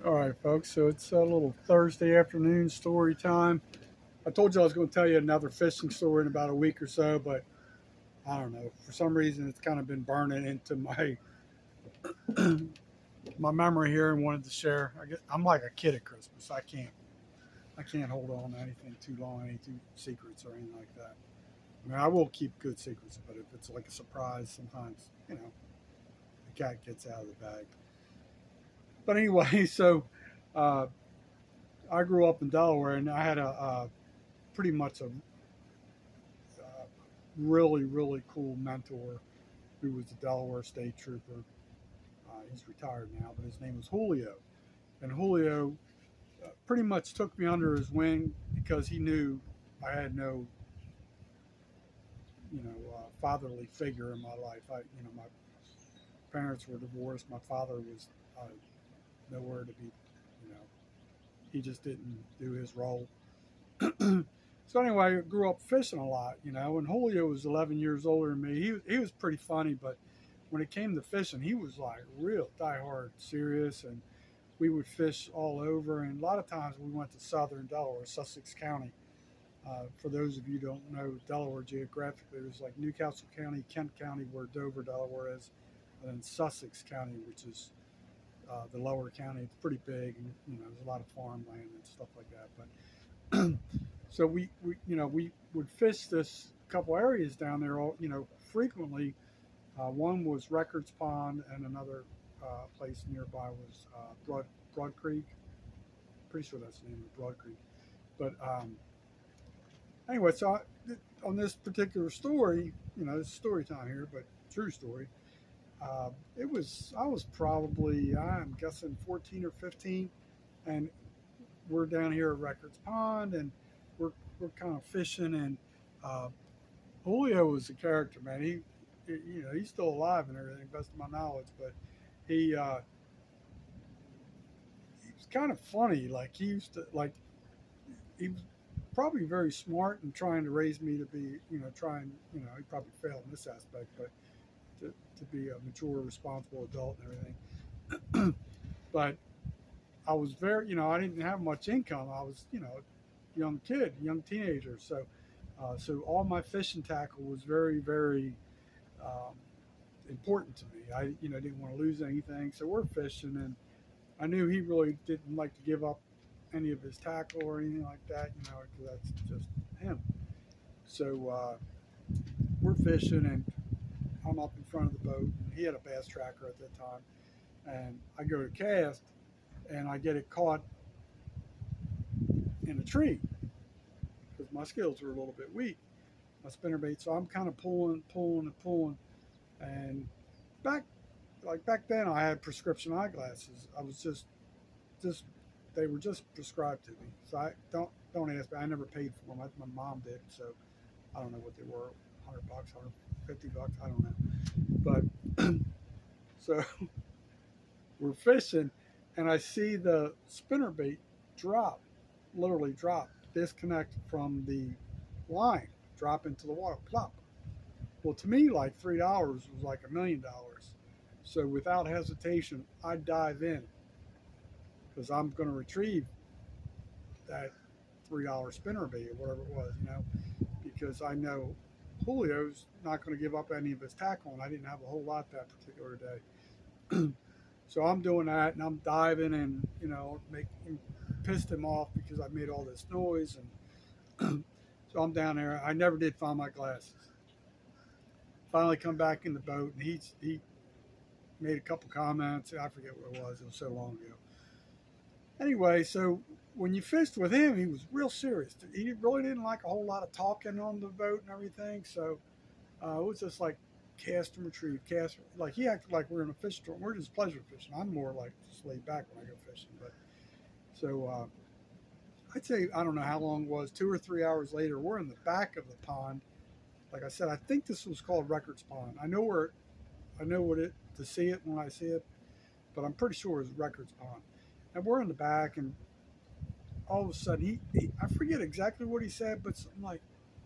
All right, folks. So it's a little Thursday afternoon story time. I told you I was going to tell you another fishing story in about a week or so, but I don't know. For some reason, it's kind of been burning into my memory here, and wanted to share. I'm like a kid at Christmas. I can't hold on to anything too long, any two secrets or anything like that. I mean, I will keep good secrets, but if it's like a surprise, sometimes the cat gets out of the bag. But anyway, so uh, I grew up in Delaware, and I had a pretty much a really, really cool mentor who was a Delaware State Trooper. He's retired now, but his name was Julio. And Julio pretty much took me under his wing because he knew I had no, fatherly figure in my life. My parents were divorced. My father was nowhere to be, you know, he just didn't do his role. So anyway, I grew up fishing a lot, and Julio was 11 years older than me. He was pretty funny, but when it came to fishing, he was like real diehard serious, and we would fish all over. And a lot of times we went to southern Delaware, Sussex County. For those of you who don't know Delaware geographically, there's like Newcastle County, Kent County, where Dover, Delaware is, and then Sussex County, which is the lower county. It's pretty big, and there's a lot of farmland and stuff like that. But so we would fish this couple areas down there, all frequently. One was Records Pond, and another place nearby was Broad Creek. Pretty sure that's the name of Broad Creek. But anyway, so on this particular story, it's story time here, but true story. I was probably, I'm guessing, 14 or 15, and we're down here at Records Pond, and we're kind of fishing, and uh, Julio was a character, man. He's still alive and everything, best of my knowledge, but he uh, he was kind of funny. Like he used to like he was probably very smart and trying to raise me to be, he probably failed in this aspect, but to be a mature, responsible adult and everything. But I was very, I didn't have much income. I was, a young kid, young teenager. So all my fishing tackle was very, very um, important to me. I, didn't want to lose anything. So we're fishing, and I knew he really didn't like to give up any of his tackle or anything like that, because that's just him. So we're fishing, and I'm up in front of the boat, and he had a bass tracker at that time, and I go to cast, and I get it caught in a tree because my skills were a little bit weak, my spinnerbait. So I'm kind of pulling, and pulling, and back back then I had prescription eyeglasses. I was just they were just prescribed to me. So I don't ask me. I never paid for them. My mom did. So I don't know what they were. $100, $150. I don't know. But so we're fishing, and I see the spinnerbait drop, literally drop, disconnect from the line, drop into the water, plop. Well, to me, like $3 was like $1,000,000. So without hesitation, I dive in because I'm going to retrieve that $3 spinnerbait or whatever it was, because I know Julio's not going to give up any of his tackle, and I didn't have a whole lot that particular day. So I'm doing that, and I'm diving, and making pissed him off because I made all this noise, and so I'm down there. I never did find my glasses. Finally, come back in the boat, and he made a couple comments. I forget what it was. It was so long ago. Anyway, so when you fished with him, he was real serious. He really didn't like a whole lot of talking on the boat and everything. So it was just like cast and retrieve, cast. Like he acted like we are in a fish store. We're just pleasure fishing. I'm more like just laid back when I go fishing. But so I'd say I don't know how long it was. 2 or 3 hours later, we're in the back of the pond. Like I said, I think this was called Records Pond. I know what it to see it when I see it, but I'm pretty sure it was Records Pond. And we're in the back, and all of a sudden I forget exactly what he said, but something like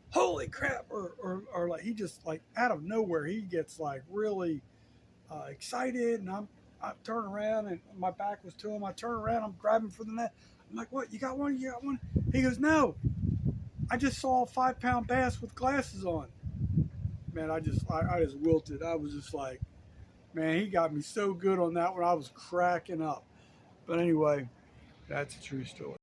"Holy crap!" or like he just like out of nowhere he gets like really excited, and I turn around and my back was to him. I turn around, I'm grabbing for the net. I'm like, what? You got one? You got one? He goes, no. I just saw a 5-pound bass with glasses on. Man, I just wilted. I was just like, man, he got me so good on that one. I was cracking up. But anyway, that's a true story.